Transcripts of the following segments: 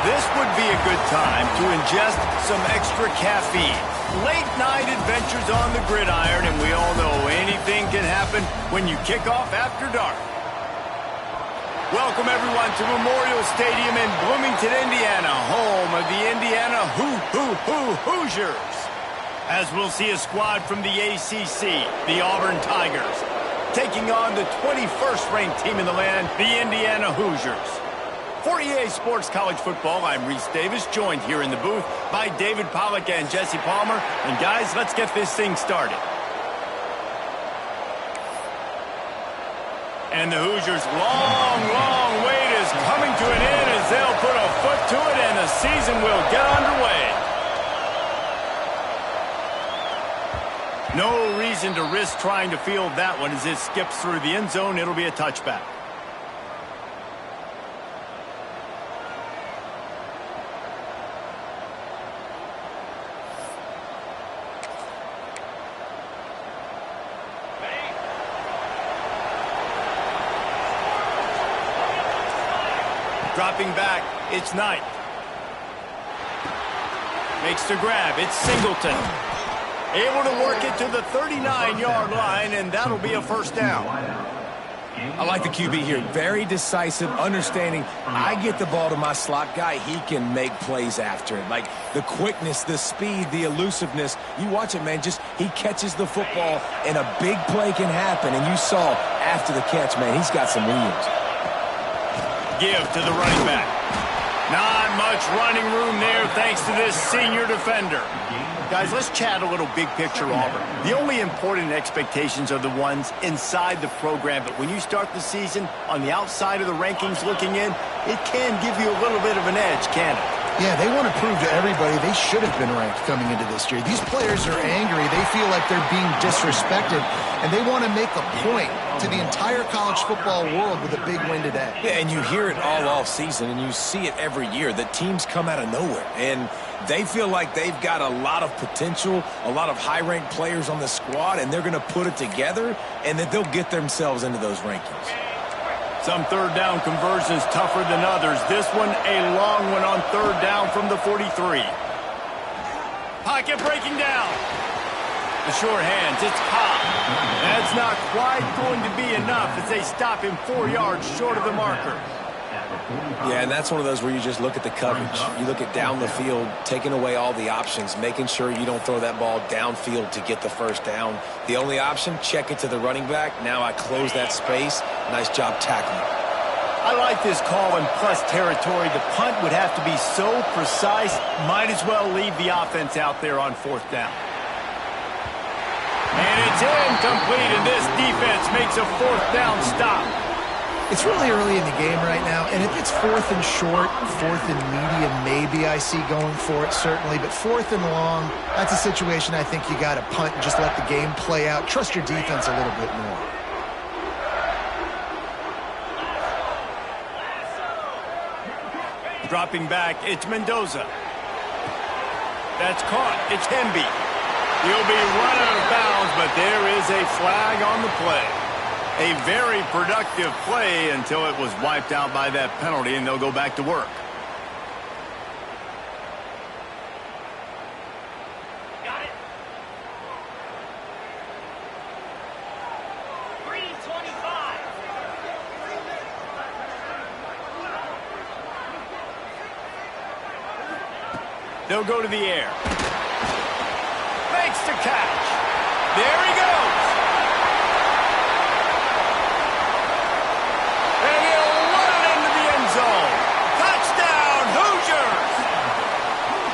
This would be a good time to ingest some extra caffeine. Late night adventures on the gridiron, and we all know anything can happen when you kick off after dark. Welcome everyone to Memorial Stadium in Bloomington, Indiana, home of the Indiana Hoosiers. As we'll see a squad from the ACC, the Auburn Tigers, taking on the 21st ranked team in the land, the Indiana Hoosiers. For EA Sports College Football, I'm Reese Davis, joined here in the booth by David Pollack and Jesse Palmer. And guys, let's get this thing started. And the Hoosiers' long wait is coming to an end as they'll put a foot to it and the season will get underway. No reason to risk trying to field that one as it skips through the end zone. It'll be a touchback. Dropping back, it's Knight. Makes the grab, it's Singleton. Able to work it to the 39-yard line, and that'll be a first down. I like the QB here. Very decisive, understanding I get the ball to my slot guy, he can make plays after it. Like the quickness, the speed, the elusiveness. You watch it, man, just he catches the football, and a big play can happen. And you saw after the catch, man, he's got some wheels. Give to the running back. Not much running room there thanks to this senior defender. Guys, let's chat a little big picture Auburn. The only important expectations are the ones inside the program, but when you start the season on the outside of the rankings looking in, it can give you a little bit of an edge, can it? Yeah, they want to prove to everybody they should have been ranked coming into this year. These players are angry. They feel like they're being disrespected, and they want to make a point to the entire college football world with a big win today. Yeah, and you hear it all season, and you see it every year. The teams come out of nowhere, and they feel like they've got a lot of potential, a lot of high-ranked players on the squad, and they're going to put it together, and that they'll get themselves into those rankings. Some third down conversions tougher than others. This one, a long one on third down from the 43. Pocket breaking down. The short hands, it's Pop. That's not quite going to be enough as they stop him 4 yards short of the marker. Yeah, and that's one of those where you just look at the coverage. You look at down the field, taking away all the options, making sure you don't throw that ball downfield to get the first down. The only option, check it to the running back. Now I close that space. Nice job tackling. I like this call in plus territory. The punt would have to be so precise, might as well leave the offense out there on fourth down. And it's incomplete, and this defense makes a fourth down stop. It's really early in the game right now, and if it's fourth and short, fourth and medium, maybe I see going for it, certainly. But fourth and long, that's a situation I think you got to punt and just let the game play out. Trust your defense a little bit more. Dropping back, it's Mendoza. That's caught. It's Hemby. He'll be run out of bounds, but there is a flag on the play. A very productive play until it was wiped out by that penalty, and they'll go back to work. Got it. 3:25. They'll go to the air. Makes the catch. There he goes. And he'll run it into the end zone. Touchdown, Hoosiers!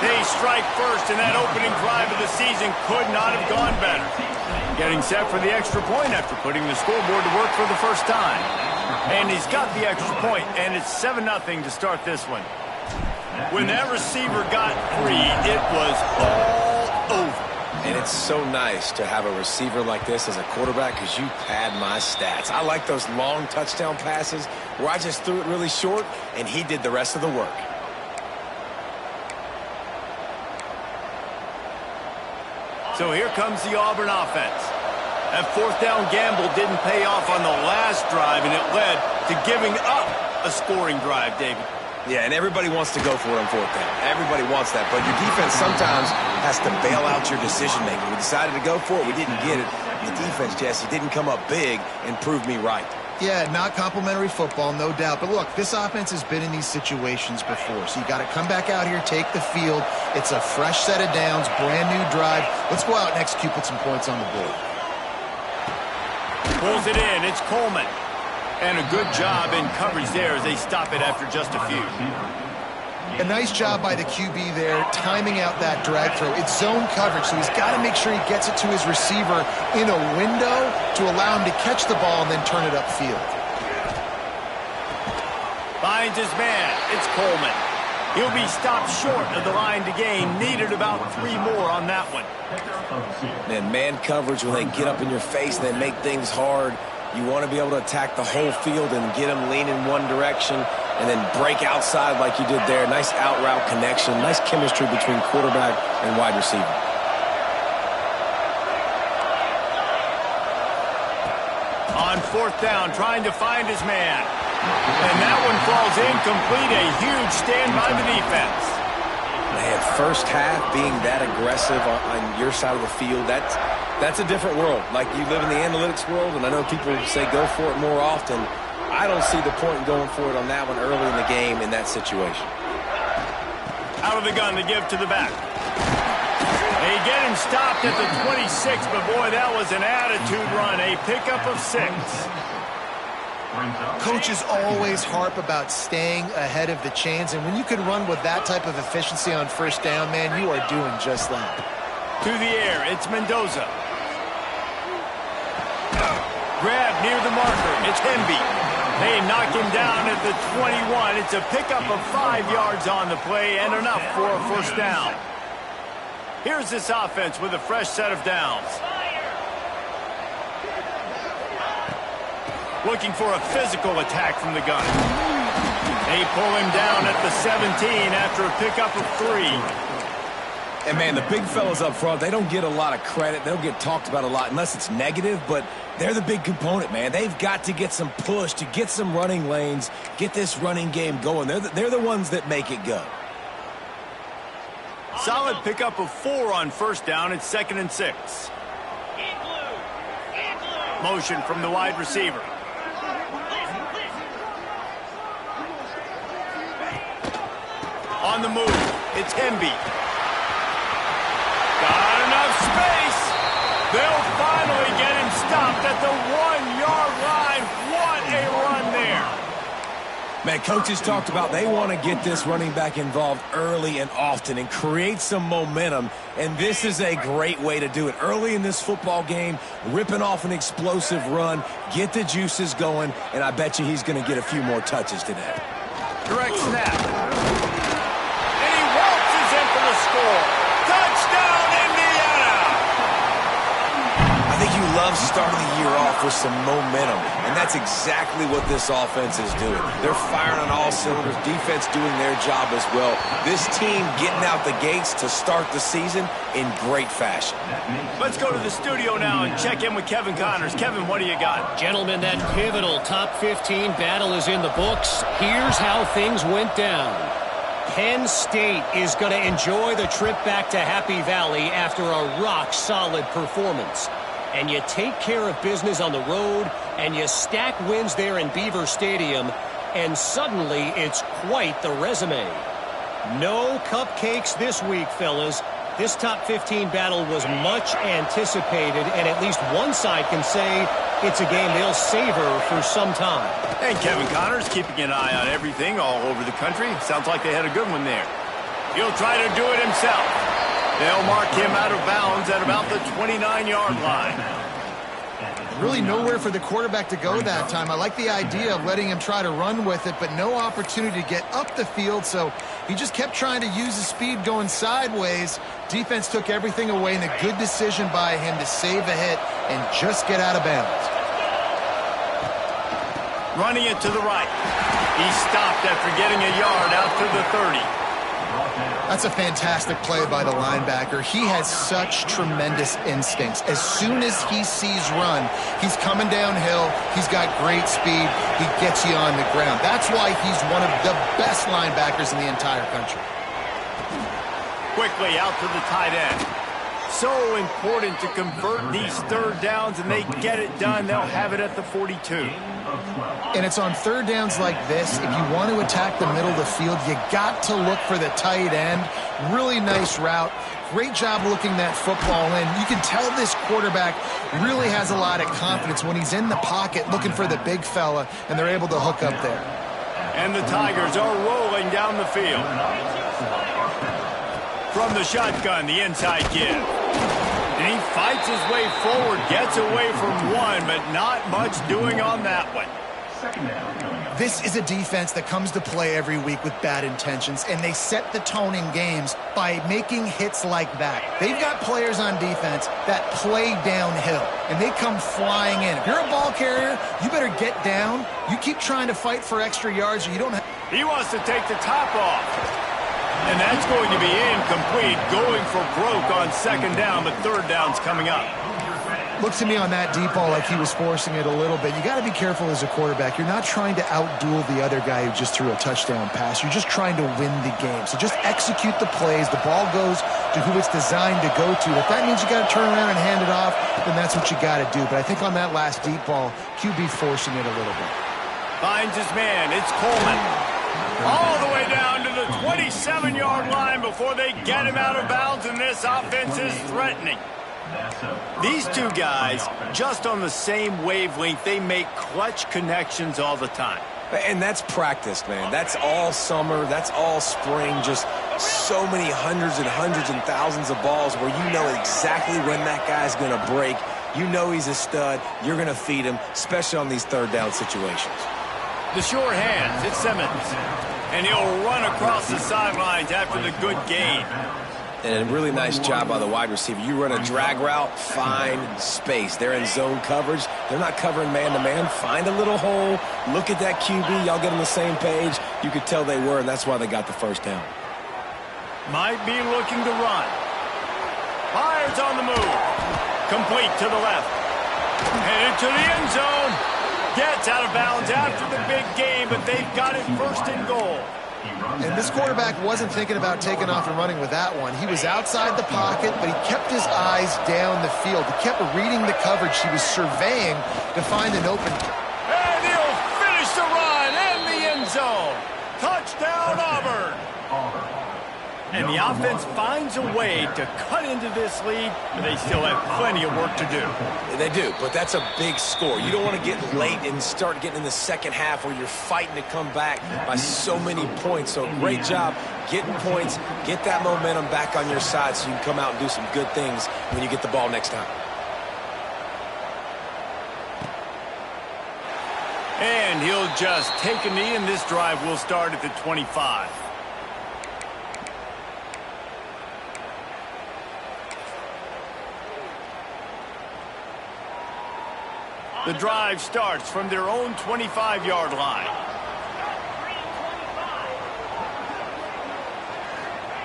They strike first, and that opening drive of the season could not have gone better. Getting set for the extra point after putting the scoreboard to work for the first time. And he's got the extra point, and it's 7-0 to start this one. When that receiver got free, it was all over. And it's so nice to have a receiver like this as a quarterback because you pad my stats. I like those long touchdown passes where I just threw it really short and he did the rest of the work. So here comes the Auburn offense. That fourth down gamble didn't pay off on the last drive, and it led to giving up a scoring drive, David. Yeah, and everybody wants to go for it on fourth down. Everybody wants that, but your defense sometimes has to bail out your decision-making. We decided to go for it. We didn't get it. The defense, Jesse, didn't come up big and prove me right. Yeah, not complimentary football, no doubt. But look, this offense has been in these situations before, so you got to come back out here, take the field. It's a fresh set of downs, brand new drive. Let's go out and execute, put some points on the board. Pulls it in. It's Coleman. And a good job in coverage there as they stop it after just a few. A nice job by the QB there, timing out that drag throw. It's zone coverage, so he's got to make sure he gets it to his receiver in a window to allow him to catch the ball and then turn it upfield. Finds his man. It's Coleman. He'll be stopped short of the line to gain. Needed about 3 more on that one. Man coverage, when they get up in your face and they make things hard, you want to be able to attack the whole field and get them lean in one direction and then break outside like you did there. Nice out route connection, nice chemistry between quarterback and wide receiver. On fourth down, trying to find his man. And that one falls incomplete. A huge stand by the defense. Man, first half being that aggressive on your side of the field, that's a different world. Like, you live in the analytics world, and I know people say go for it more often. I don't see the point in going for it on that one early in the game in that situation. Out of the gun to give to the back. They get him stopped at the 26, but boy, that was an attitude run. A pickup of 6. Coaches always harp about staying ahead of the chains, and when you can run with that type of efficiency on first down, man, you are doing just that. To the air, it's Mendoza. Grab near the marker, it's Hemby. They knock him down at the 21. It's a pickup of 5 yards on the play and enough for a first down. Here's this offense with a fresh set of downs. Looking for a physical attack from the gun. They pull him down at the 17 after a pickup of 3. And, man, the big fellas up front, they don't get a lot of credit. They don't get talked about a lot unless it's negative, but they're the big component, man. They've got to get some push, to get some running lanes, get this running game going. They're the ones that make it go. Solid pickup of 4 on first down. It's 2nd and 6. Motion from the wide receiver. On the move, it's Hemby. Got enough space. They'll finally get him stopped at the 1-yard line. What a run there. Man, coaches talked about they want to get this running back involved early and often and create some momentum, and this is a great way to do it. Early in this football game, ripping off an explosive run, get the juices going, and I bet you he's going to get a few more touches today. Direct snap. And he waltzes in for the score. Touchdown, Indiana! I think you love starting the year off with some momentum, and that's exactly what this offense is doing. They're firing on all cylinders, defense doing their job as well. This team getting out the gates to start the season in great fashion. Let's go to the studio now and check in with Kevin Connors. Kevin, what do you got? Gentlemen, that pivotal top 15 battle is in the books. Here's how things went down. Penn State is going to enjoy the trip back to Happy Valley after a rock-solid performance. And you take care of business on the road, and you stack wins there in Beaver Stadium, and suddenly it's quite the resume. No cupcakes this week, fellas. This top 15 battle was much anticipated, and at least one side can say it's a game they'll savor for some time. And Kevin Connors keeping an eye on everything all over the country. Sounds like they had a good one there. He'll try to do it himself. They'll mark him out of bounds at about the 29-yard line. Really nowhere for the quarterback to go that time. I like the idea of letting him try to run with it, but no opportunity to get up the field, so he just kept trying to use his speed going sideways. Defense took everything away, and a good decision by him to save a hit and just get out of bounds. Running it to the right. He stopped after getting a yard out to the 30. That's a fantastic play by the linebacker. He has such tremendous instincts. As soon as he sees run, he's coming downhill. He's got great speed. He gets you on the ground. That's why he's one of the best linebackers in the entire country. Quickly out to the tight end. So important to convert these third downs, and they get it done. They'll have it at the 42. And it's on third downs like this. If you want to attack the middle of the field, you got to look for the tight end. Really nice route. Great job looking that football in. You can tell this quarterback really has a lot of confidence when he's in the pocket looking for the big fella, and they're able to hook up there. And the Tigers are rolling down the field. From the shotgun, the inside give. And he fights his way forward, gets away from one, but not much doing on that one. This is a defense that comes to play every week with bad intentions, and they set the tone in games by making hits like that. They've got players on defense that play downhill, and they come flying in. If you're a ball carrier, you better get down. You keep trying to fight for extra yards, or you don't have... He wants to take the top off. And that's going to be incomplete, going for broke on second down, but third down's coming up. Looks to me on that deep ball like he was forcing it a little bit. You got to be careful as a quarterback. You're not trying to outduel the other guy who just threw a touchdown pass. You're just trying to win the game. So just execute the plays. The ball goes to who it's designed to go to. If that means you got to turn around and hand it off, then that's what you got to do. But I think on that last deep ball, QB forcing it a little bit. Finds his man. It's Coleman. All the way down to the 27-yard line before they get him out of bounds, and this offense is threatening. These two guys, just on the same wavelength, they make clutch connections all the time. And that's practice, man. That's all summer. That's all spring. Just so many hundreds and thousands of balls where you know exactly when that guy's going to break. You know he's a stud. You're going to feed him, especially on these third down situations. The sure hands, it's Simmons. And he'll run across the sidelines after the good gain. And a really nice job by the wide receiver. You run a drag route, find space. They're in zone coverage. They're not covering man-to-man. Find a little hole. Look at that QB. Y'all get on the same page. You could tell they were, and that's why they got the first down. Might be looking to run. Fires on the move. Complete to the left. Headed to the end zone. Gets out of bounds after the big game, but they've got it first and goal. And this quarterback wasn't thinking about taking off and running with that one. He was outside the pocket, but he kept his eyes down the field. He kept reading the coverage. He was surveying to find an open. And he'll finish the run in the end zone. Touchdown, Auburn. And the offense finds a way to cut into this lead, but they still have plenty of work to do. They do, but that's a big score. You don't want to get late and start getting in the second half where you're fighting to come back by so many points. So great job getting points, get that momentum back on your side so you can come out and do some good things when you get the ball next time. And he'll just take a knee, and this drive will start at the 25. The drive starts from their own 25-yard line.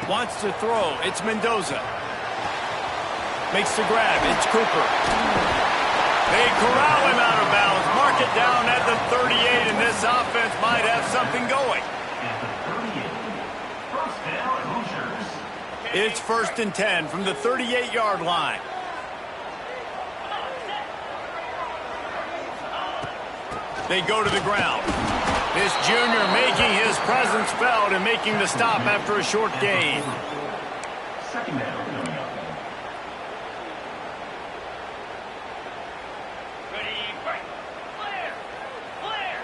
Wants to throw. It's Mendoza. Makes the grab. It's Cooper. They corral him out of bounds. Mark it down at the 38, and this offense might have something going. It's 1st and 10 from the 38-yard line. They go to the ground. This junior making his presence felt and making the stop after a short gain. Second down. Ready, break. Clear. Clear.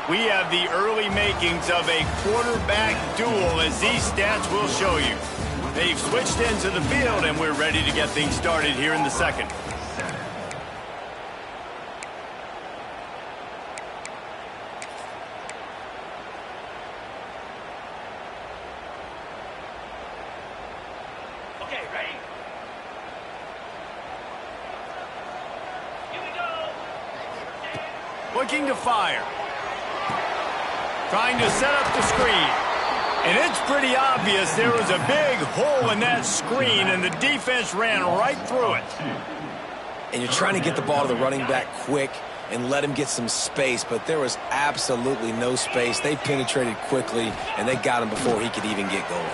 We have the early makings of a quarterback duel, as these stats will show you. They've switched into the field, and we're ready to get things started here in the second. Okay, ready? Here we go. Looking to fire. trying to set up the screen. And it's pretty obvious there was a big hole in that screen, and the defense ran right through it. And you're trying to get the ball to the running back quick and let him get some space, but there was absolutely no space. They penetrated quickly, and they got him before he could even get going.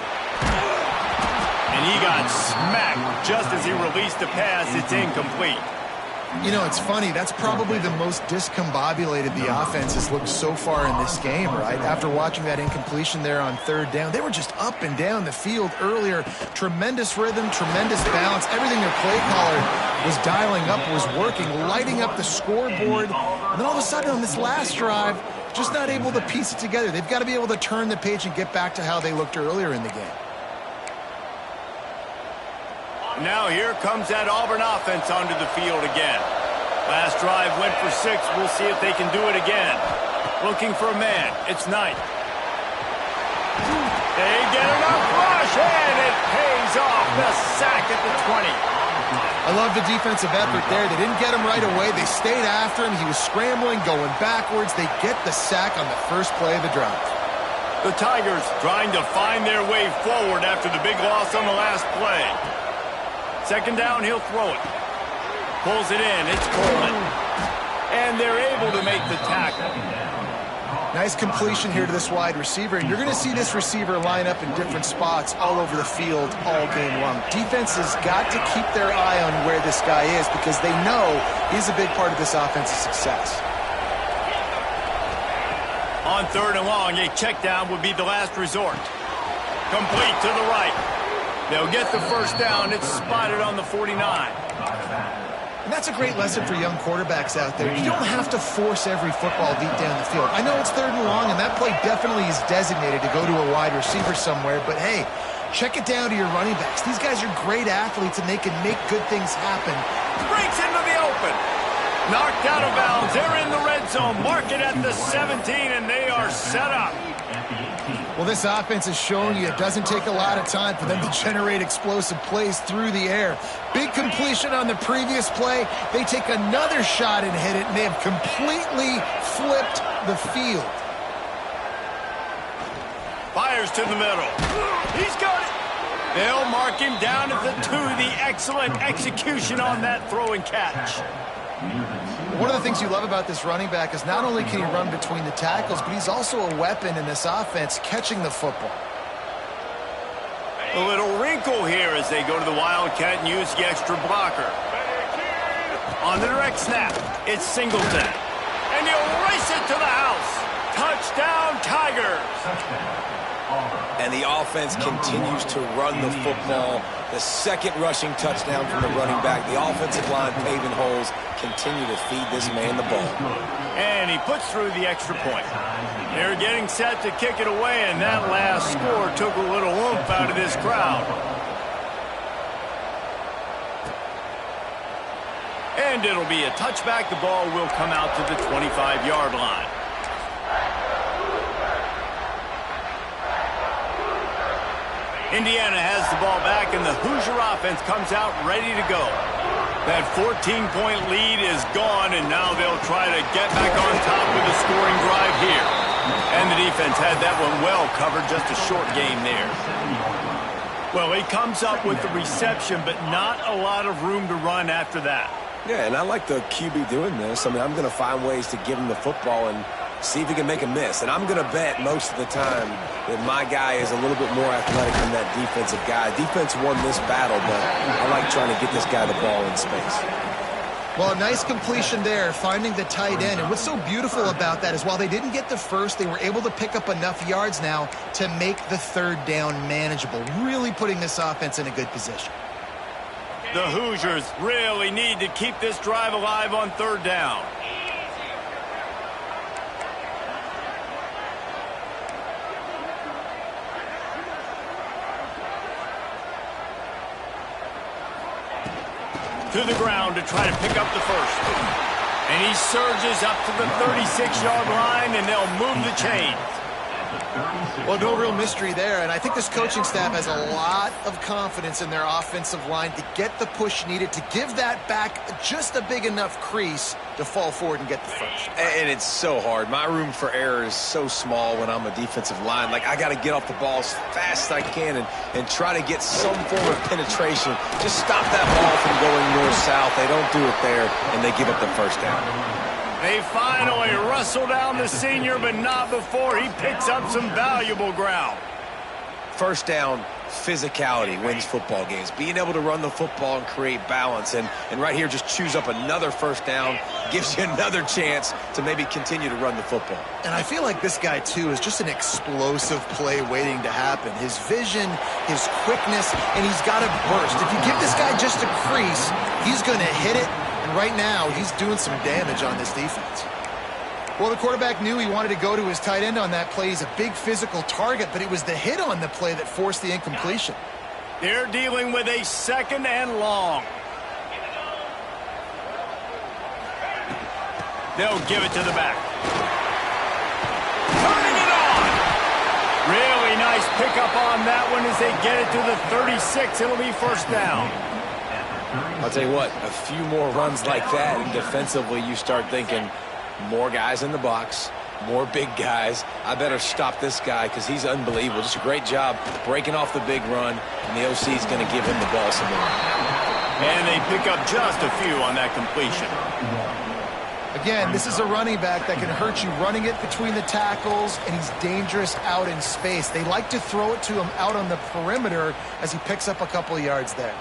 And he got smacked just as he released the pass. It's incomplete. You know, it's funny. That's probably the most discombobulated the offense has looked so far in this game, right? After watching that incompletion there on third down, they were just up and down the field earlier. Tremendous rhythm, tremendous balance. Everything their play caller was dialing up was working, lighting up the scoreboard. And then all of a sudden on this last drive, just not able to piece it together. They've got to be able to turn the page and get back to how they looked earlier in the game. Now here comes that Auburn offense onto the field again. Last drive went for 6. We'll see if they can do it again. Looking for a man. It's Knight. They get enough rush, and it pays off. The sack at the 20. I love the defensive effort there. They didn't get him right away. They stayed after him. He was scrambling, going backwards. They get the sack on the first play of the drive. The Tigers trying to find their way forward after the big loss on the last play. Second down, he'll throw it. Pulls it in. It's Coleman. And they're able to make the tackle. Nice completion here to this wide receiver. And you're going to see this receiver line up in different spots all over the field all game long. Defense has got to keep their eye on where this guy is because they know he's a big part of this offense's success. On third and long, a check down would be the last resort. Complete to the right. They'll get the first down. It's spotted on the 49. And that's a great lesson for young quarterbacks out there. You don't have to force every football deep down the field. I know it's third and long, and that play definitely is designated to go to a wide receiver somewhere, but hey, check it down to your running backs. These guys are great athletes, and they can make good things happen. Breaks into the open. Knocked out of bounds. They're in the red zone. Mark it at the 17, and they are set up. Well, this offense is showing you it doesn't take a lot of time for them to generate explosive plays through the air. Big completion on the previous play. They take another shot and hit it, and they have completely flipped the field. Fires to the middle. He's got it. They'll mark him down at the 2. The excellent execution on that throw and catch. One of the things you love about this running back is not only can he run between the tackles, but he's also a weapon in this offense catching the football. A little wrinkle here as they go to the Wildcat and use the extra blocker. On the direct snap, it's Singleton. And he'll race it to the house. Touchdown, Tigers. And the offense continues to run the football. The second rushing touchdown from the running back. The offensive line paving holes. Continue to feed this man the ball. And he puts through the extra point. They're getting set to kick it away, and that last score took a little oomph out of this crowd. And it'll be a touchback. The ball will come out to the 25-yard line. Indiana has the ball back, and the Hoosier offense comes out ready to go. That 14-point lead is gone, and now they'll try to get back on top with a scoring drive here. And the defense had that one well covered, just a short game there. Well, he comes up with the reception, but not a lot of room to run after that. Yeah, and I like the QB doing this. I mean, I'm going to find ways to give him the football and see if he can make a miss. And I'm going to bet most of the time that my guy is a little bit more athletic than that defensive guy. Defense won this battle, but I like trying to get this guy the ball in space. Well, a nice completion there, finding the tight end. And what's so beautiful about that is while they didn't get the first, they were able to pick up enough yards now to make the third down manageable, really putting this offense in a good position. The Hoosiers really need to keep this drive alive on third down. To the ground to try to pick up the first. And he surges up to the 36-yard line, and they'll move the chains. Well, no real mystery there, and I think this coaching staff has a lot of confidence in their offensive line to get the push needed, to give that back just a big enough crease to fall forward and get the first. And it's so hard. My room for error is so small when I'm a defensive line. Like, I got to get off the ball as fast as I can and try to get some form of penetration. Just stop that ball from going north-south. They don't do it there, and they give up the first down. They finally wrestle down the senior, but not before he picks up some valuable ground. First down, physicality wins football games. Being able to run the football and create balance. And right here, just choose up another first down, gives you another chance to maybe continue to run the football. And I feel like this guy, too, is just an explosive play waiting to happen. His vision, his quickness, and he's got to burst. If you give this guy just a crease, he's going to hit it. And right now, he's doing some damage on this defense. Well, the quarterback knew he wanted to go to his tight end on that play. He's a big physical target, but it was the hit on the play that forced the incompletion. They're dealing with a 2nd and long. They'll give it to the back. Turning it on. Really nice pickup on that one as they get it to the 36. It'll be first down. I'll tell you what, a few more runs like that, and defensively you start thinking, more guys in the box, more big guys. I better stop this guy because he's unbelievable. Just a great job breaking off the big run, and the OC is going to give him the ball some more. And they pick up just a few on that completion. Again, this is a running back that can hurt you running it between the tackles, and he's dangerous out in space. They like to throw it to him out on the perimeter as he picks up a couple of yards there.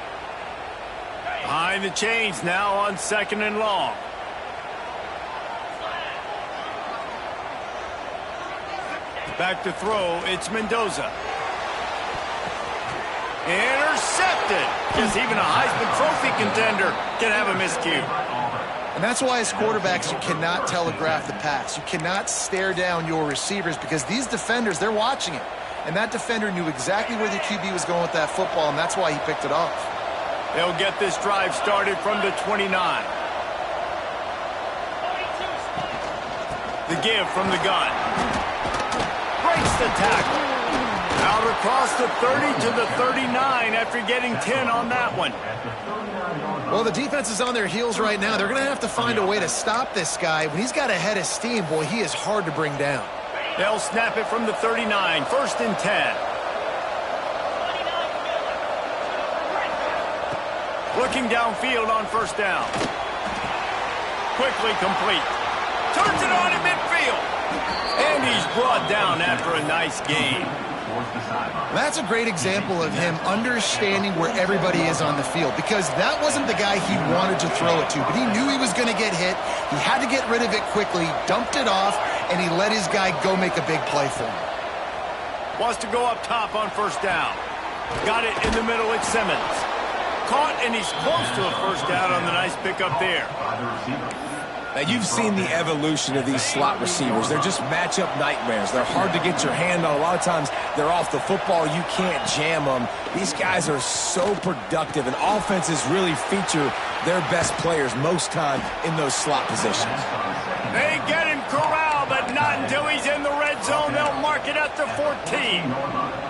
Behind the chains now on 2nd and long. Back to throw, it's Mendoza. Intercepted. Because even a Heisman Trophy contender can have a miscue. And that's why as quarterbacks you cannot telegraph the pass. You cannot stare down your receivers because these defenders, they're watching it. And that defender knew exactly where the QB was going with that football, and that's why he picked it off. They'll get this drive started from the 29. The give from the gun. Breaks the tackle. Out across the 30 to the 39 after getting 10 on that one. Well, the defense is on their heels right now. They're going to have to find a way to stop this guy. When he's got a head of steam, boy, he is hard to bring down. They'll snap it from the 39, 1st and 10. Looking downfield on first down. Quickly complete. Turns it on in midfield. And he's brought down after a nice game. That's a great example of him understanding where everybody is on the field, because that wasn't the guy he wanted to throw it to, but he knew he was going to get hit. He had to get rid of it quickly, dumped it off, and he let his guy go make a big play for him. Wants to go up top on first down. Got it in the middle, it's Simmons. Caught, and he's close to a first down on the nice pickup there. Now, you've seen the evolution of these slot receivers. They're just matchup nightmares. They're hard to get your hand on. A lot of times, they're off the football. You can't jam them. These guys are so productive, and offenses really feature their best players most time in those slot positions. They get him corralled, but not until he's in the red zone. They'll mark it at the 14.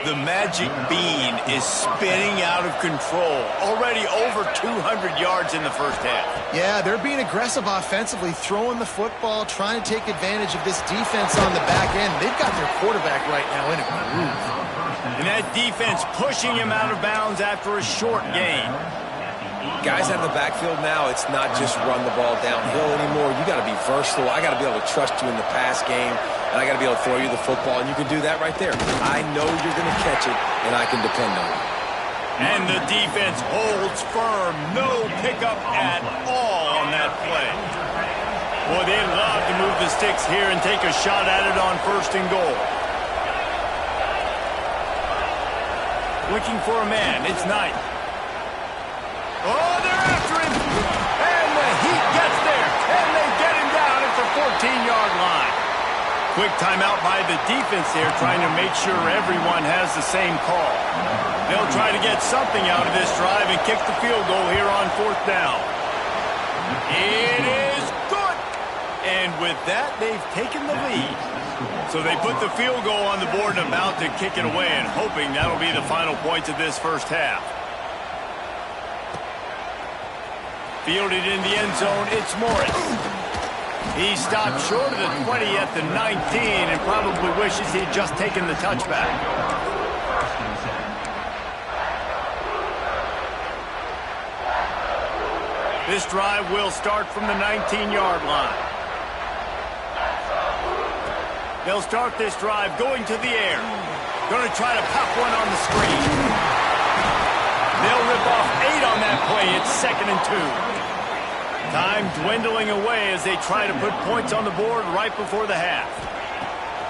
The magic bean is spinning out of control. Already over 200 yards in the first half. Yeah, they're being aggressive offensively, throwing the football, trying to take advantage of this defense on the back end. They've got their quarterback right now in a groove. And that defense pushing him out of bounds after a short gain. Guys out of the backfield now, it's not just run the ball downhill anymore. You got to be versatile. I got to be able to trust you in the pass game, and I got to be able to throw you the football, and you can do that right there. I know you're going to catch it, and I can depend on it. And the defense holds firm. No pickup at all on that play. Boy, they love to move the sticks here and take a shot at it on 1st and goal. Looking for a man. It's Knight. Oh, they're after him. And the Heat gets there. And they get him down at the 14-yard line. Quick timeout by the defense there, trying to make sure everyone has the same call. They'll try to get something out of this drive and kick the field goal here on 4th down. It is good. And with that, they've taken the lead. So they put the field goal on the board and about to kick it away, and hoping that'll be the final points of this first half. Fielded in the end zone, it's Morris. He stopped short of the 20 at the 19 and probably wishes he'd just taken the touchback. This drive will start from the 19-yard line. They'll start this drive going to the air. Going to try to pop one on the screen. They'll rip off 8 on that play. It's 2nd and 2. Time dwindling away as they try to put points on the board right before the half.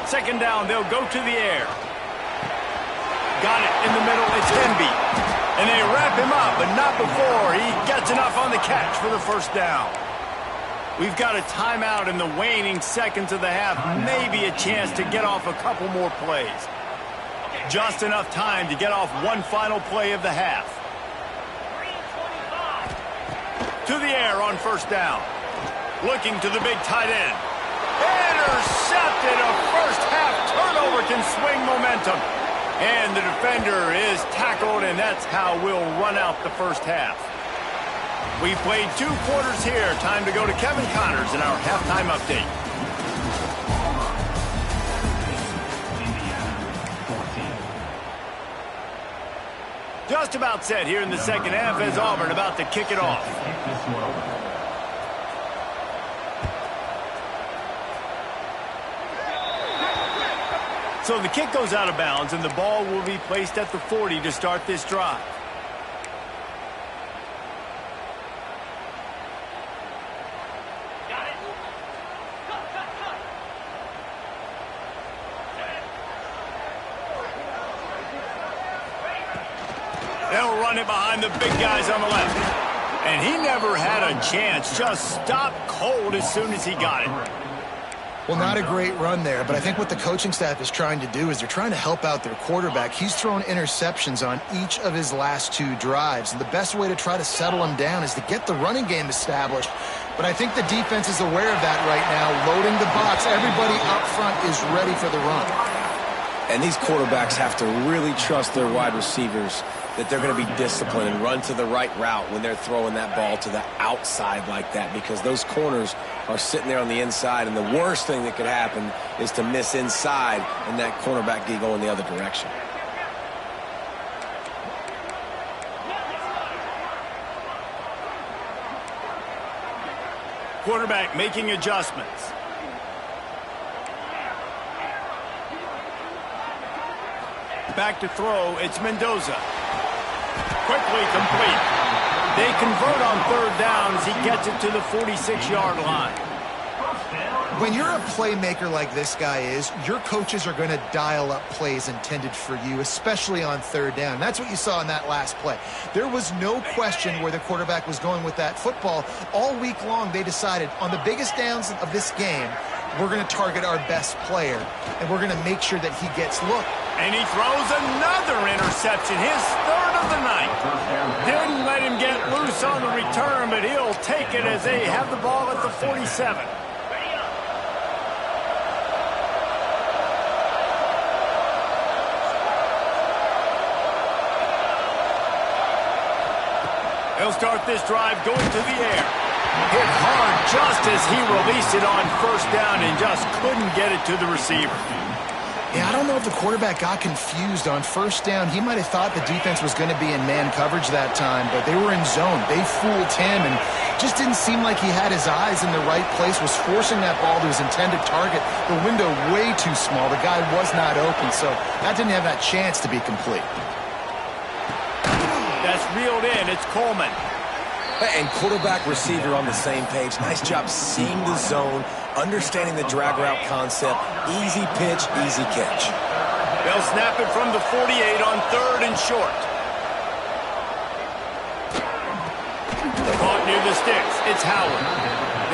2nd down, they'll go to the air. Got it in the middle, it's Henby. And they wrap him up, but not before he gets enough on the catch for the first down. We've got a timeout in the waning seconds of the half. Maybe a chance to get off a couple more plays. Just enough time to get off one final play of the half. To the air on 1st down. Looking to the big tight end. Intercepted. A first half turnover can swing momentum. And the defender is tackled, and that's how we'll run out the first half. We've played 2 quarters here. Time to go to Kevin Connors in our halftime update. Just about set here in the second half as Auburn about to kick it off. So the kick goes out of bounds, and the ball will be placed at the 40 to start this drive. They'll run it behind the big guys on the left. And he never had a chance. Just stopped cold as soon as he got it. Well, not a great run there, but I think what the coaching staff is trying to do is they're trying to help out their quarterback. He's thrown interceptions on each of his last 2 drives, and the best way to try to settle him down is to get the running game established. But I think the defense is aware of that right now, loading the box. Everybody up front is ready for the run. And these quarterbacks have to really trust their wide receivers that they're going to be disciplined and run to the right route when they're throwing that ball to the outside like that, because those corners are sitting there on the inside, and the worst thing that could happen is to miss inside and that cornerback get going the other direction. Quarterback making adjustments. Back to throw, it's Mendoza. Quickly complete. They convert on 3rd down as he gets it to the 46-yard line. When you're a playmaker like this guy is, your coaches are going to dial up plays intended for you, especially on 3rd down. That's what you saw in that last play. There was no question where the quarterback was going with that football. All week long, they decided on the biggest downs of this game, we're going to target our best player, and we're going to make sure that he gets looked. And he throws another interception, his 3rd of the night. Didn't let him get loose on the return, but he'll take it as they have the ball at the 47. They'll start this drive going to the air. Hit hard just as he released it on 1st down and just couldn't get it to the receiver. Yeah, I don't know if the quarterback got confused on 1st down. He might have thought the defense was going to be in man coverage that time, but they were in zone. They fooled him and just didn't seem like he had his eyes in the right place, was forcing that ball to his intended target. The window way too small. The guy was not open, so that didn't have that chance to be complete. That's reeled in. It's Coleman. And quarterback receiver on the same page. Nice job seeing the zone, understanding the drag route concept. Easy pitch, easy catch. They'll snap it from the 48 on 3rd and short. Caught near the sticks. It's Howard.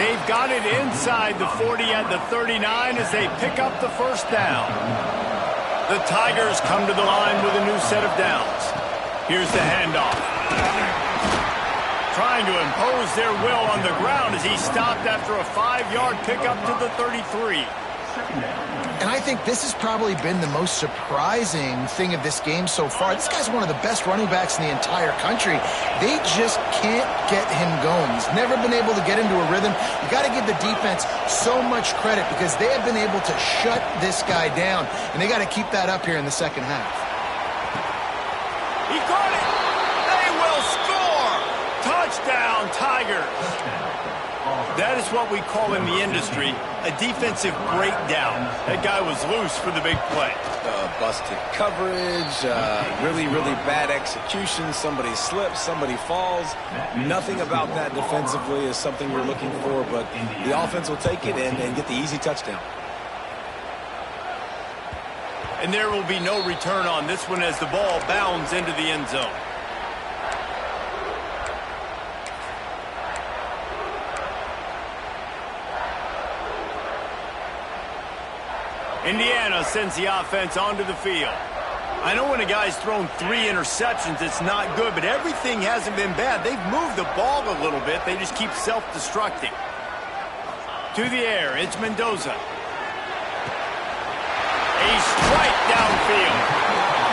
They've got it inside the 40 at the 39 as they pick up the 1st down. The Tigers come to the line with a new set of downs. Here's the handoff. Trying to impose their will on the ground as he stopped after a 5-yard pickup to the 33. Second down. And I think this has probably been the most surprising thing of this game so far. This guy's one of the best running backs in the entire country. They just can't get him going. He's never been able to get into a rhythm. You got to give the defense so much credit because they have been able to shut this guy down, and they got to keep that up here in the second half. He caught it. They will score. Touchdown, Tigers. That is what we call in the industry a defensive breakdown. That guy was loose for the big play. Busted coverage, really, really bad execution. Somebody slips, somebody falls. Nothing about that defensively is something we're looking for, but the offense will take it and get the easy touchdown. And there will be no return on this one as the ball bounds into the end zone. Indiana sends the offense onto the field. I know when a guy's thrown 3 interceptions, it's not good, but everything hasn't been bad. They've moved the ball a little bit. They just keep self-destructing. To the air, it's Mendoza. A strike downfield.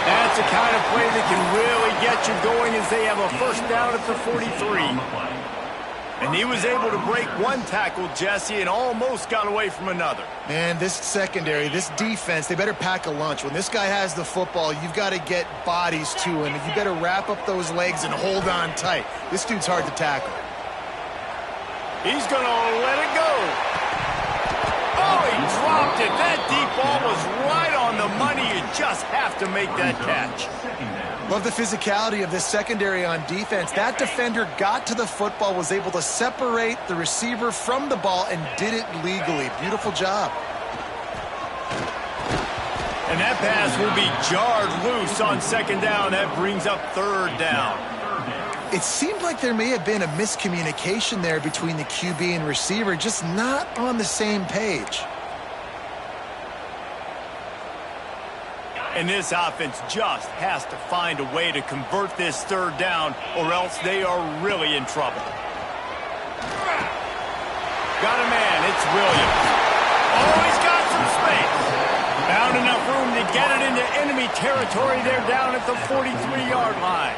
That's the kind of play that can really get you going as they have a first down at the 43. And he was able to break one tackle, Jesse, and almost got away from another. Man, this secondary, this defense, they better pack a lunch. When this guy has the football, you've got to get bodies to him. You better wrap up those legs and hold on tight. This dude's hard to tackle. He's going to let it go. Oh, he dropped it. That deep ball was right on the money. You just have to make that catch. Love the physicality of this secondary on defense. That defender got to the football, was able to separate the receiver from the ball, and did it legally. Beautiful job. And that pass will be jarred loose on second down. That brings up third down. It seemed like there may have been a miscommunication there between the QB and receiver, just not on the same page. And this offense just has to find a way to convert this third down, or else they are really in trouble. Got a man, it's Williams. Oh, he's got some space. Found enough room to get it into enemy territory. They're down at the 43-yard line.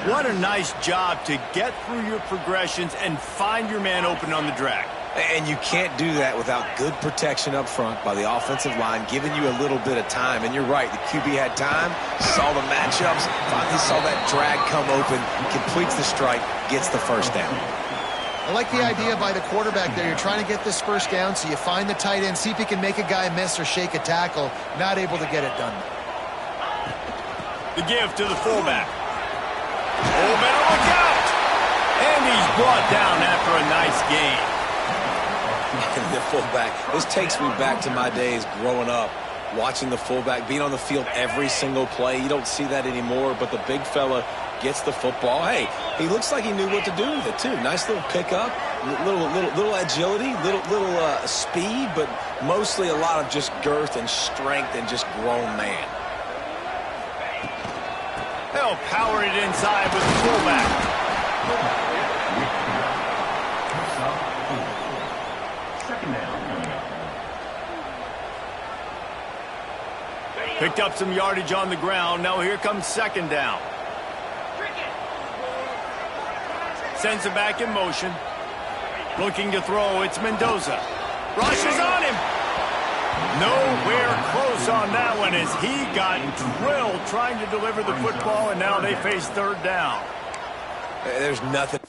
What a nice job to get through your progressions and find your man open on the drag. And you can't do that without good protection up front by the offensive line, giving you a little bit of time. And you're right, the QB had time, saw the matchups, finally saw that drag come open, completes the strike, gets the first down. I like the idea by the quarterback there. You're trying to get this first down, so you find the tight end, see if he can make a guy miss or shake a tackle. Not able to get it done. The give to the fullback. Oh, better look out! And he's brought down after a nice game. The fullback. This takes me back to my days growing up, watching the fullback being on the field every single play. You don't see that anymore, but the big fella gets the football. Hey, he looks like he knew what to do with it too. Nice little pickup, little agility, little speed, but mostly a lot of just girth and strength and just grown man. They'll power it inside with the fullback. Picked up some yardage on the ground. Now here comes second down. Sends it back in motion. Looking to throw. It's Mendoza. Rushes on him. Nowhere close on that one as he got drilled trying to deliver the football, and now they face third down. There's nothing.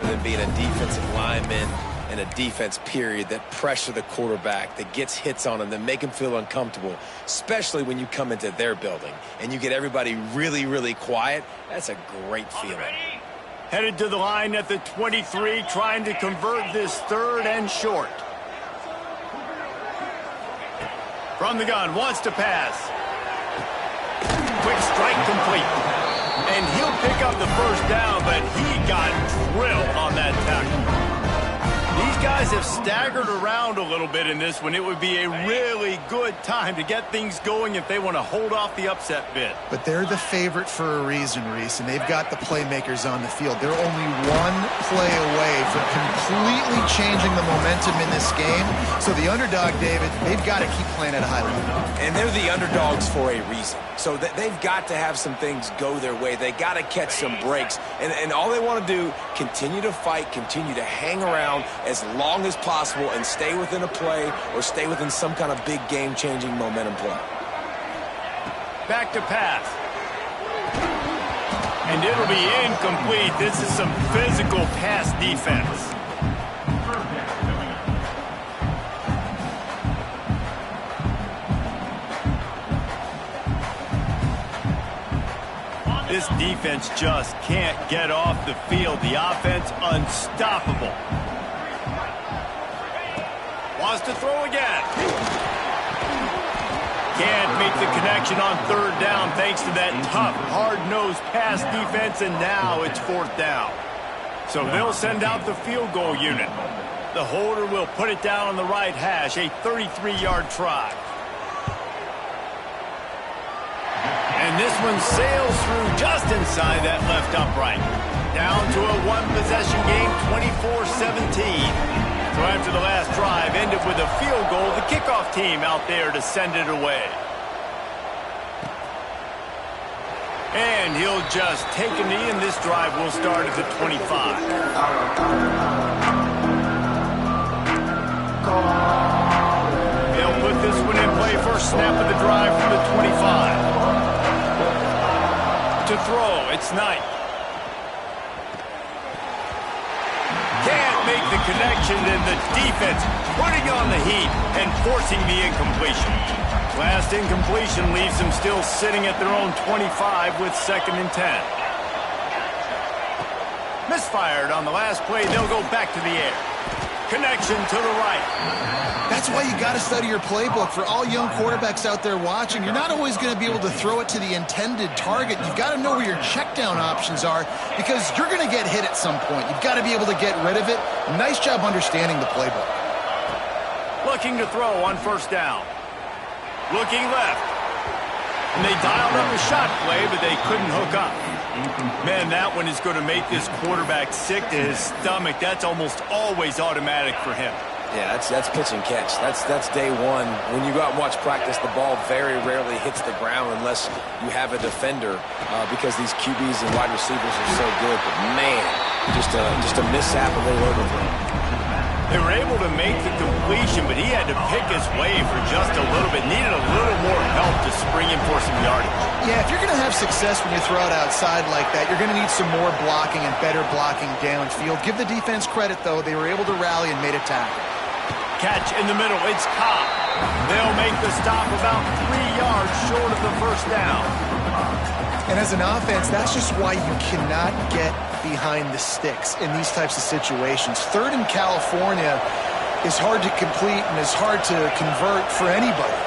Than being a defensive lineman, and a defense, period, that pressure the quarterback, that gets hits on him, that make him feel uncomfortable, especially when you come into their building and you get everybody really, really quiet. That's a great feeling. Headed to the line at the 23, trying to convert this 3rd and short. From the gun, wants to pass. Quick strike complete. And he'll pick up the first down, but he got drilled on that tackle. These guys have staggered around a little bit in this one. It would be a really good time to get things going if they want to hold off the upset bid. But they're the favorite for a reason, Reese, and they've got the playmakers on the field. They're only one play away from completely changing the momentum in this game. So the underdog, David, they've got to keep playing at a high level. And they're the underdogs for a reason. So they've got to have some things go their way. They got to catch some breaks. And all they want to do, continue to fight, continue to hang around as long as possible and stay within a play or stay within some kind of big game-changing momentum play. Back to pass. And it'll be incomplete. This is some physical pass defense. This defense just can't get off the field. The offense unstoppable. Wants to throw again. Can't make the connection on 3rd down thanks to that tough, hard-nosed pass defense, and now it's 4th down. So they'll send out the field goal unit. The holder will put it down on the right hash, a 33-yard try. And this one sails through just inside that left upright. Down to a one-possession game, 24-17. So after the last drive ended with a field goal, the kickoff team out there to send it away. And he'll just take a knee, and this drive will start at the 25. They'll put this one in play. First snap of the drive from the 25. To throw, it's Knight. Can't make the connection, and the defense putting on the heat and forcing the incompletion. Last incompletion leaves them still sitting at their own 25 with 2nd and 10. Misfired on the last play. They'll go back to the air. Connection to the right. That's why you got to study your playbook. For all young quarterbacks out there watching, you're not always going to be able to throw it to the intended target. You've got to know where your check down options are because you're going to get hit at some point. You've got to be able to get rid of it. Nice job understanding the playbook. Looking to throw on 1st down. Looking left. And they dialed up a shot play, but they couldn't hook up. Man, that one is going to make this quarterback sick to his stomach. That's almost always automatic for him. Yeah, that's pitch and catch. That's day one. When you go out and watch practice, the ball very rarely hits the ground unless you have a defender because these QBs and wide receivers are so good. But man, just a mishap of a overthrow. They were able to make the completion, but he had to pick his way for just a little bit. Needed a little more help to spring in for some yardage. Yeah, if you're going to have success when you throw it outside like that, you're going to need some more blocking and better blocking downfield. Give the defense credit, though. They were able to rally and made a tackle. Catch in the middle. It's Cobb. They'll make the stop about 3 yards short of the 1st down. And as an offense, that's just why you cannot get behind the sticks in these types of situations. 3rd in California is hard to complete and is hard to convert for anybody.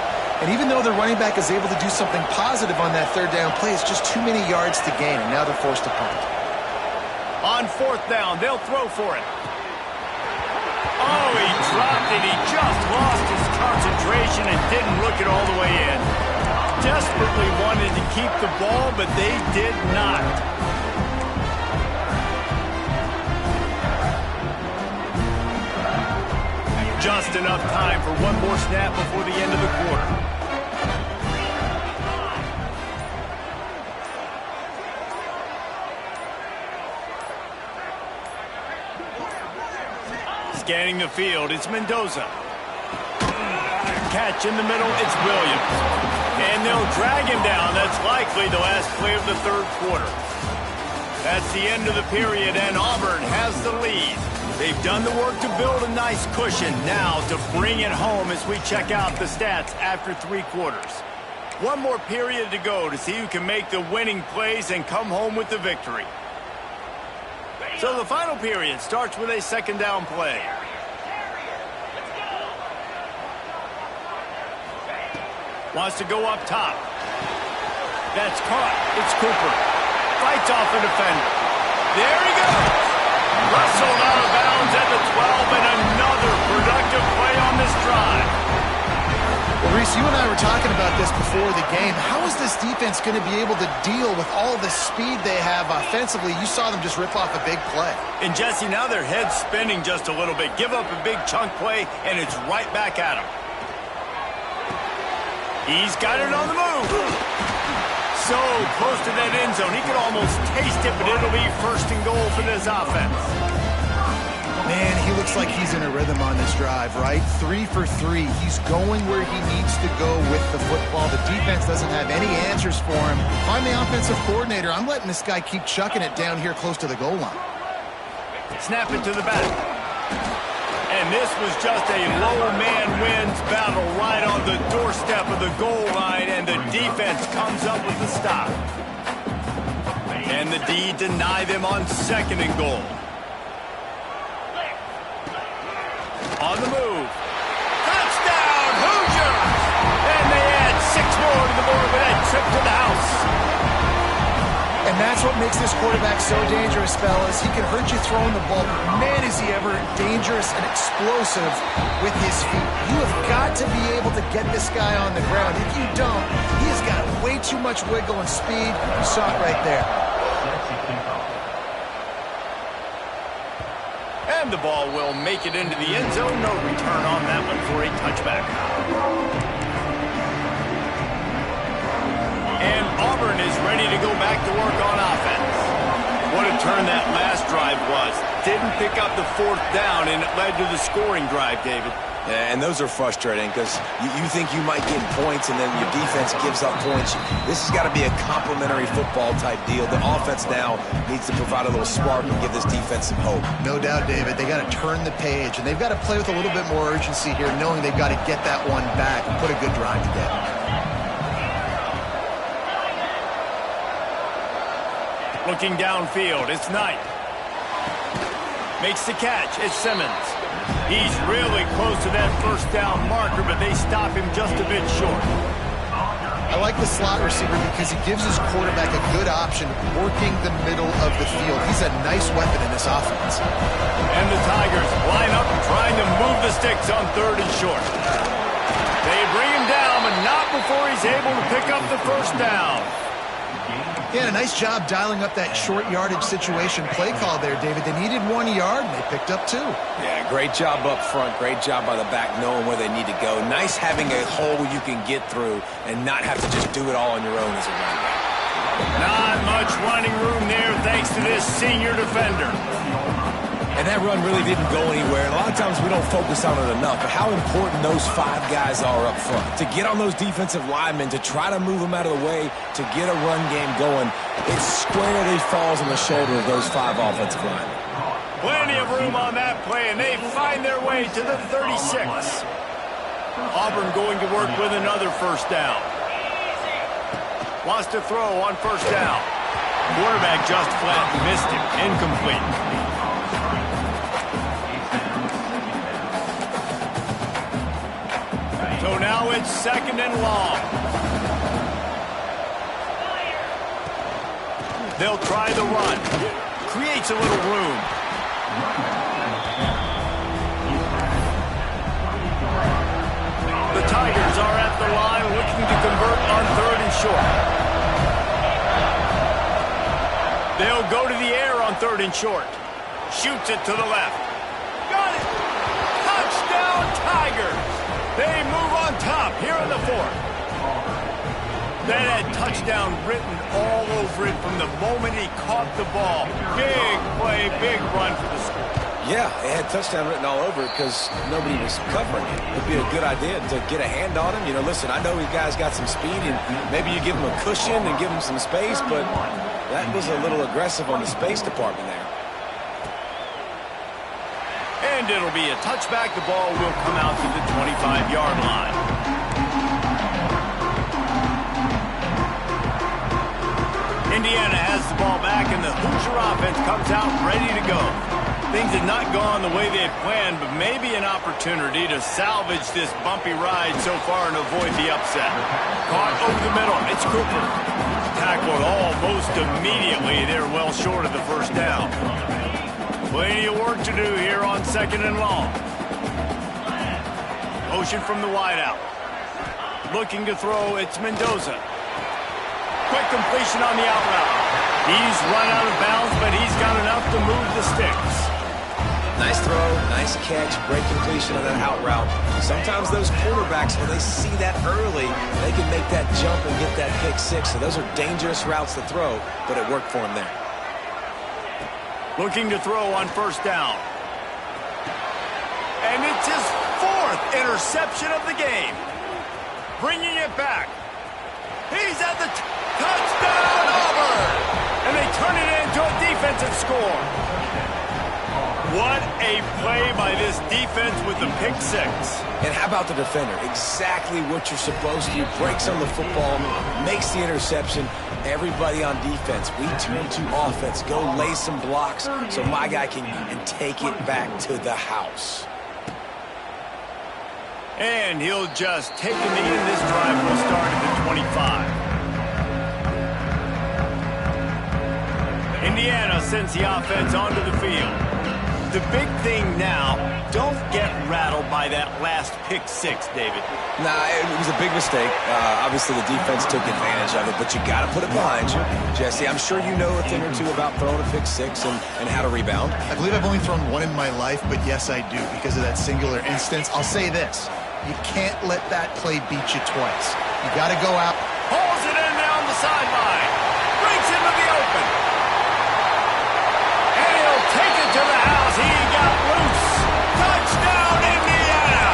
And even though the running back is able to do something positive on that 3rd down play, it's just too many yards to gain, and now they're forced to punt. On 4th down, they'll throw for it. Oh, he dropped it. He just lost his concentration and didn't look it all the way in. Desperately wanted to keep the ball, but they did not. Just enough time for one more snap before the end of the quarter. Scanning the field, it's Mendoza. Catch in the middle, it's Williams. And they'll drag him down. That's likely the last play of the 3rd quarter. That's the end of the period, and Auburn has the lead. They've done the work to build a nice cushion. Now to bring it home as we check out the stats after 3 quarters. One more period to go to see who can make the winning plays and come home with the victory. So the final period starts with a second down play. Wants to go up top. That's caught. It's Cooper. Fights off a defender. There he goes. Wrestled out of bounds at the 12, and another productive play on this drive. Well, Reese, you and I were talking about this before the game. How is this defense going to be able to deal with all the speed they have offensively? You saw them just rip off a big play. And Jesse, now their head's spinning just a little bit. Give up a big chunk play, and it's right back at him. He's got it on the move. So close to that end zone. He could almost taste it, but it'll be first and goal for this offense. Man, he looks like he's in a rhythm on this drive, right? 3 for 3. He's going where he needs to go with the football. The defense doesn't have any answers for him. If I'm the offensive coordinator, I'm letting this guy keep chucking it down here close to the goal line. Snap it to the back. And this was just a low man wins battle right on the doorstep of the goal line, and the defense comes up with the stop. And the D deny them on second and goal. On the move. Touchdown, Hoosiers! And they add 6 more to the board with that trip to the house. And that's what makes this quarterback so dangerous, fellas. He can hurt you throwing the ball, but man, is he ever dangerous and explosive with his feet. You have got to be able to get this guy on the ground. If you don't, he has got way too much wiggle and speed. You saw it right there. And the ball will make it into the end zone. No return on that one for a touchback. And Auburn is ready to go back to work on offense. What a turn that last drive was. Didn't pick up the 4th down, and it led to the scoring drive, David. Yeah, and those are frustrating because you think you might get points and then your defense gives up points. This has got to be a complementary football type deal. The offense now needs to provide a little spark and give this defense some hope. No doubt, David. They got to turn the page, and they've got to play with a little bit more urgency here, knowing they've got to get that one back and put a good drive together. Looking downfield, it's Knight. Makes the catch, it's Simmons. He's really close to that first down marker, but they stop him just a bit short. I like the slot receiver because he gives his quarterback a good option working the middle of the field. He's a nice weapon in this offense. And the Tigers line up trying to move the sticks on 3rd and short. They bring him down, but not before he's able to pick up the first down. Yeah, a nice job dialing up that short yardage situation play call there, David. They needed 1 yard, and they picked up 2. Yeah, great job up front. Great job by the back knowing where they need to go. Nice having a hole you can get through and not have to just do it all on your own as a running back. Not much running room there thanks to this senior defender. And that run really didn't go anywhere. And a lot of times we don't focus on it enough, but how important those 5 guys are up front. To get on those defensive linemen, to try to move them out of the way, to get a run game going, it squarely falls on the shoulder of those 5 offensive linemen. Plenty of room on that play, and they find their way to the 36. Auburn going to work with another first down. Wants to throw on first down. Quarterback just flat missed him. Incomplete. So now it's 2nd and long. They'll try the run. Creates a little room. The Tigers are at the line looking to convert on 3rd and short. They'll go to the air on 3rd and short. Shoots it to the left. Got it! Touchdown Tigers! They move on top here in the 4th. That had touchdown written all over it from the moment he caught the ball. Big play, big run for the score. Yeah, it had touchdown written all over it because nobody was covering it. It'd be a good idea to get a hand on him. You know, listen, I know these guys got some speed, and maybe you give him a cushion and give him some space, but that was a little aggressive on the space department there. And it'll be a touchback. The ball will come out to the 25-yard line. Indiana has the ball back, and the Hoosier offense comes out ready to go. Things have not gone the way they had planned, but maybe an opportunity to salvage this bumpy ride so far and avoid the upset. Caught over the middle. It's Cooper. Tackled almost immediately. They're well short of the first down. Plenty of work to do here on 2nd and long. Motion from the wideout. Looking to throw, it's Mendoza. Quick completion on the out route. He's run out of bounds, but he's got enough to move the sticks. Nice throw, nice catch, great completion on that out route. Sometimes those quarterbacks, when they see that early, they can make that jump and get that pick six. So those are dangerous routes to throw, but it worked for him there. Looking to throw on first down. And it's his 4th interception of the game. Bringing it back. He's at the touchdown, Auburn! And they turn it into a defensive score. What a play by this defense with the pick six. And how about the defender? Exactly what you're supposed to do. Breaks on the football, makes the interception. Everybody on defense, we turn to offense. Go lay some blocks so my guy can take it back to the house. And he'll just take the knee, and this drive will start at the 25. Indiana sends the offense onto the field. The big thing now, don't get rattled by that last pick six, David. Nah, it was a big mistake. Obviously, the defense took advantage of it, but you got to put it behind you. Jesse, I'm sure you know a thing or two about throwing a pick six and how to rebound. I believe I've only thrown one in my life, but yes, I do because of that singular instance. I'll say this. You can't let that play beat you twice. You got to go out. Pulls it in down the sideline. Breaks into the open. And he'll take it to the house. He got loose. Touchdown, Indiana.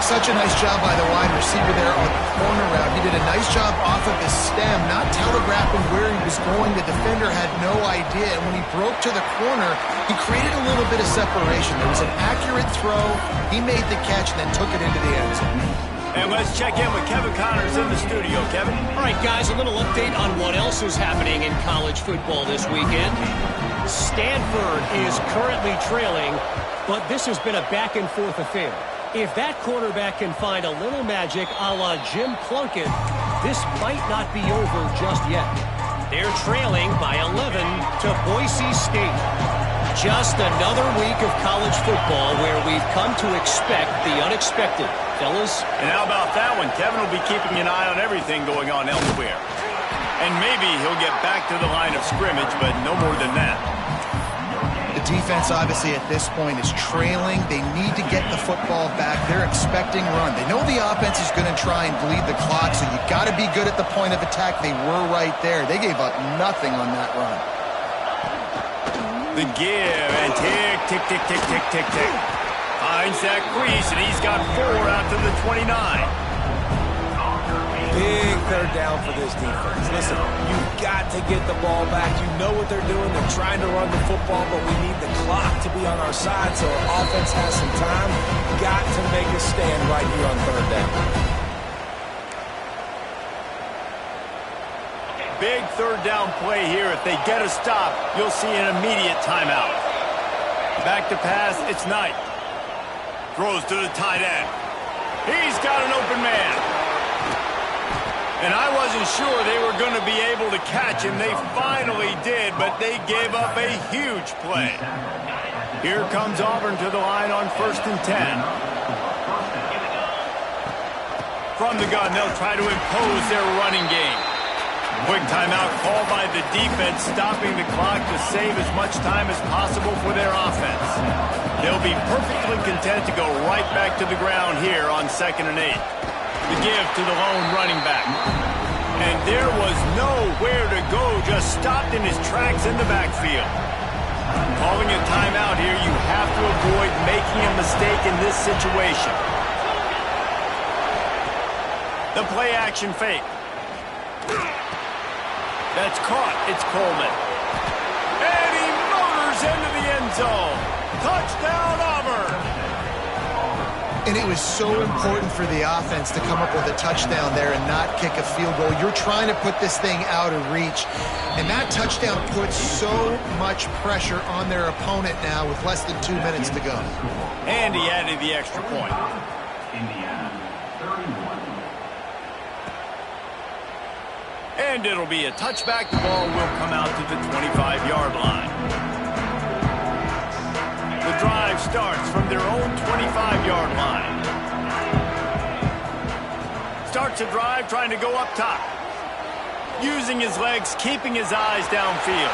Such a nice job by the wide receiver there on the corner route. He did a nice job off of his stem, not telegraphing where he was going. The defender had no idea. And when he broke to the corner, he created a little bit of separation. There was an accurate throw. He made the catch and then took it into the end zone. And let's check in with Kevin Connors in the studio. Kevin? All right, guys, a little update on what else is happening in college football this weekend. Stanford is currently trailing, but this has been a back-and-forth affair. If that quarterback can find a little magic a la Jim Plunkett, this might not be over just yet. They're trailing by 11 to Boise State. Just another week of college football where we've come to expect the unexpected. Fellas? And how about that one? Kevin will be keeping an eye on everything going on elsewhere. And maybe he'll get back to the line of scrimmage, but no more than that. The defense, obviously, at this point is trailing. They need to get the football back. They're expecting run. They know the offense is going to try and bleed the clock, so you got to be good at the point of attack. They were right there. They gave up nothing on that run. The give, and tick, tick, tick, tick, tick, tick, tick. Finds that crease, and he's got 4 out to the 29. Big third down for this defense. Listen, you've got to get the ball back. You know what they're doing. They're trying to run the football, but we need the clock to be on our side so our offense has some time. Got to make a stand right here on third down. Big third down play here. If they get a stop, you'll see an immediate timeout. Back to pass, it's Knight. Throws to the tight end. He's got an open man. And I wasn't sure they were going to be able to catch him. They finally did, but they gave up a huge play. Here comes Auburn to the line on 1st and 10. From the gun, they'll try to impose their running game. Quick timeout called by the defense, stopping the clock to save as much time as possible for their offense. They'll be perfectly content to go right back to the ground here on 2nd and 8. The give to the lone running back. And there was nowhere to go, just stopped in his tracks in the backfield. Calling a timeout here, you have to avoid making a mistake in this situation. The play action fake. That's caught. It's Coleman. And he motors into the end zone. Touchdown, Auburn! And it was so important for the offense to come up with a touchdown there and not kick a field goal. You're trying to put this thing out of reach. And that touchdown puts so much pressure on their opponent now with less than 2 minutes to go. And he added the extra point. Indiana, 31. And it'll be a touchback. The ball will come out to the 25-yard line. The drive starts from their own 25-yard line. Starts a drive trying to go up top. Using his legs, keeping his eyes downfield.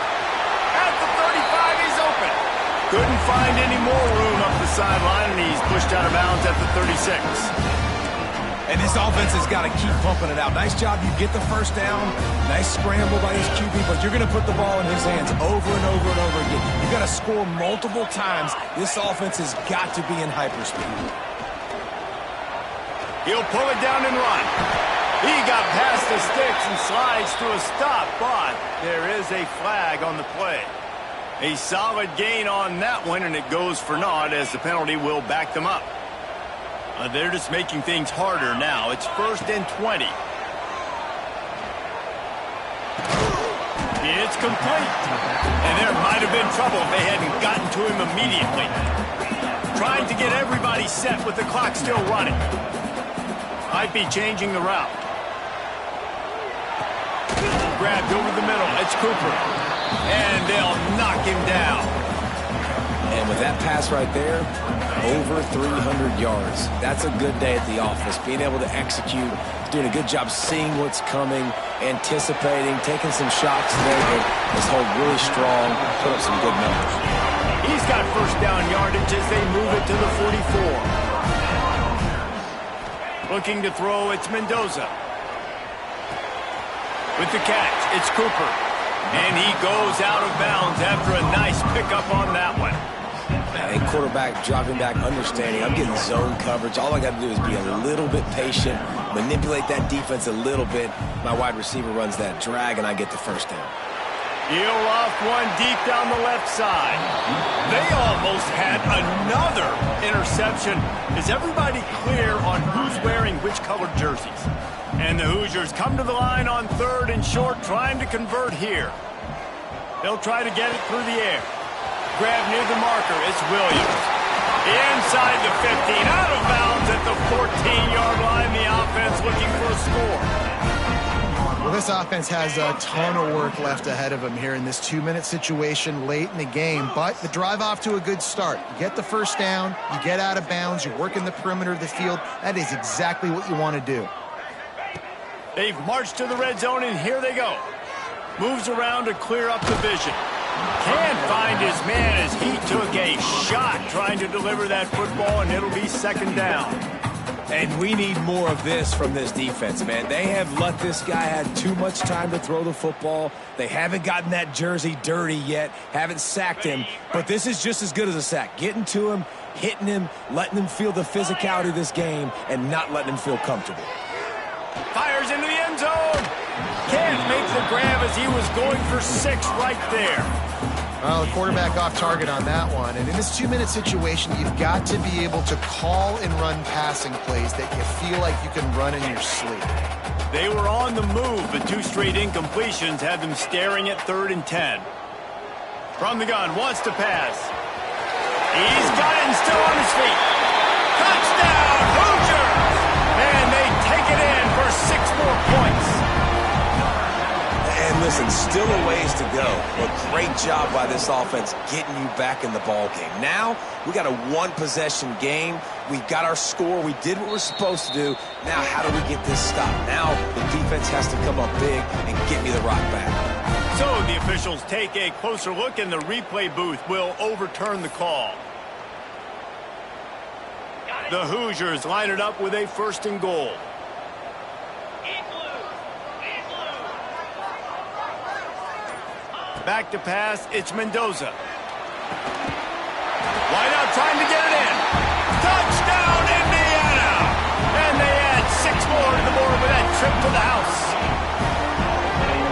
At the 35, he's open. Couldn't find any more room up the sideline, and he's pushed out of bounds at the 36. And this offense has got to keep pumping it out. Nice job. You get the first down. Nice scramble by his QB, but you're going to put the ball in his hands over and over and over again. You've got to score multiple times. This offense has got to be in hyperspeed. He'll pull it down and run. He got past the sticks and slides to a stop, but there is a flag on the play. A solid gain on that one, and it goes for naught as the penalty will back them up. They're just making things harder now. It's 1st and 20. It's complete. And there might have been trouble if they hadn't gotten to him immediately. Trying to get everybody set with the clock still running. Might be changing the route. Grabbed over the middle. It's Cooper. And they'll knock him down. And with that pass right there, over 300 yards. That's a good day at the office. Being able to execute, doing a good job seeing what's coming, anticipating, taking some shots there, but is hold really strong, put up some good numbers. He's got first down yardage as they move it to the 44. Looking to throw, it's Mendoza. With the catch, it's Cooper. And he goes out of bounds after a nice pickup on that one. A quarterback dropping back, understanding I'm getting zone coverage. All I got to do is be a little bit patient, manipulate that defense a little bit. My wide receiver runs that drag, and I get the first down. He'll off one deep down the left side. They almost had another interception. Is everybody clear on who's wearing which colored jerseys? And the Hoosiers come to the line on 3rd and short, trying to convert here. They'll try to get it through the air. Grab near the marker, it's Williams. Inside the 15, out of bounds at the 14-yard line. The offense looking for a score. Well, this offense has a ton of work left ahead of them here in this 2-minute situation late in the game, but the drive off to a good start. You get the first down, you get out of bounds, you're working the perimeter of the field. That is exactly what you want to do. They've marched to the red zone, and here they go. Moves around to clear up the vision. Can't find his man as he took a shot trying to deliver that football, and it'll be 2nd down. And we need more of this from this defense, man. They have let this guy have too much time to throw the football. They haven't gotten that jersey dirty yet, haven't sacked him. But this is just as good as a sack. Getting to him, hitting him, letting him feel the physicality of this game, and not letting him feel comfortable. Fires into the end zone. Can't make the grab as he was going for 6 right there. Well, the quarterback off target on that one. And in this 2-minute situation, you've got to be able to call and run passing plays that you feel like you can run in your sleep. They were on the move, but 2 straight incompletions had them staring at 3rd and 10. From the gun, wants to pass. He's got it and still on his feet. Touchdown, Hoosiers! And they take it in for 6 more points. And listen, still a ways to go, but great job by this offense getting you back in the ball game. Now, we got a 1-possession game. We've got our score. We did what we're supposed to do. Now, how do we get this stopped? Now, the defense has to come up big and get me the rock back. So the officials take a closer look, and the replay booth will overturn the call. The Hoosiers line it up with a 1st and goal. Back to pass, it's Mendoza. Wide out trying to get it in. Touchdown, Indiana! And they add 6 more to the board with that trip to the house.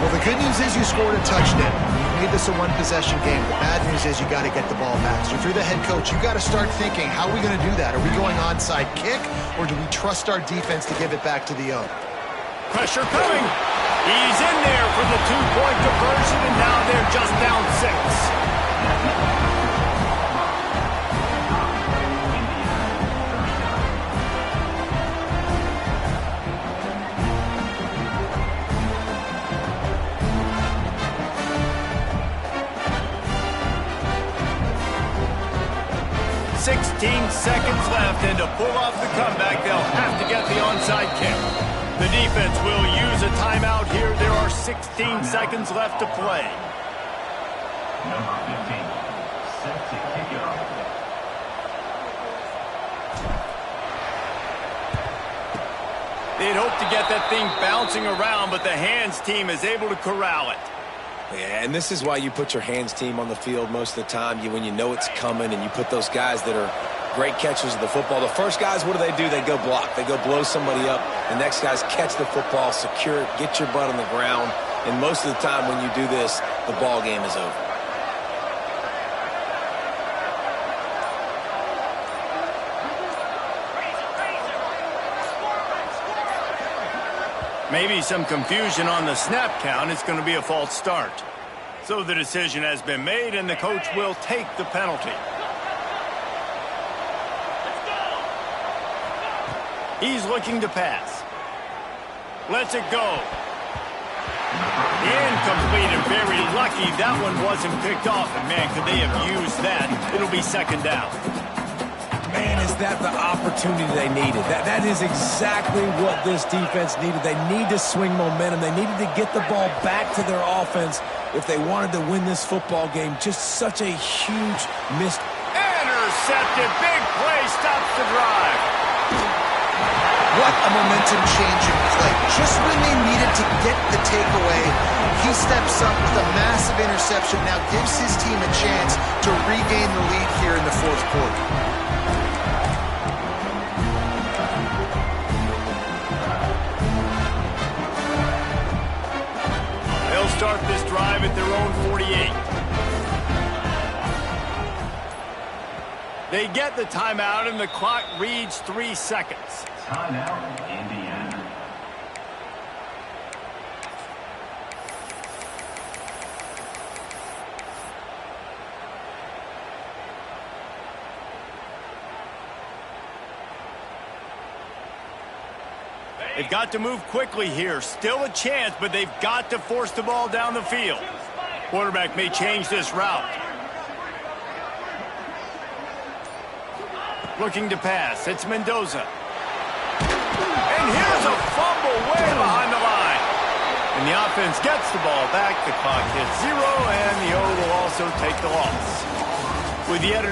Well, the good news is you scored a touchdown. You made this a one-possession game. The bad news is you got to get the ball back. So if you're the head coach, you got to start thinking, how are we going to do that? Are we going onside kick, or do we trust our defense to give it back to the owner? Pressure coming. He's in there for the two-point conversion, and now they're just down 6. 16 seconds left, and to pull off the comeback, they'll have to get the onside kick. The defense will use a timeout here. There are 16 seconds left to play. Number 15, set to kick it off. They'd hope to get that thing bouncing around, but the hands team is able to corral it. Yeah, and this is why you put your hands team on the field most of the time. When you know it's coming, and you put those guys that are great catchers of the football. The first guys, what do? They go block. They go blow somebody up. The next guys catch the football, secure it, get your butt on the ground. And most of the time when you do this, the ball game is over. Maybe some confusion on the snap count. It's going to be a false start. So the decision has been made, and the coach will take the penalty. He's looking to pass. Lets it go. Incomplete, and very lucky that one wasn't picked off. And man, could they have used that? It'll be second down. Man, is that the opportunity they needed. That is exactly what this defense needed. They need to swing momentum. They needed to get the ball back to their offense if they wanted to win this football game. Just such a huge missed. Intercepted. Big play stops the drive. What a momentum-changing play. Just when they needed to get the takeaway, he steps up with a massive interception, now gives his team a chance to regain the lead here in the fourth quarter. They'll start this drive at their own 48. They get the timeout, and the clock reads 3 seconds. Timeout, Indiana. They've got to move quickly here. Still a chance, but they've got to force the ball down the field. Quarterback may change this route. Looking to pass. It's Mendoza. And here's a fumble way behind the line. And the offense gets the ball back. The clock hits 0, and the O will also take the loss. With yet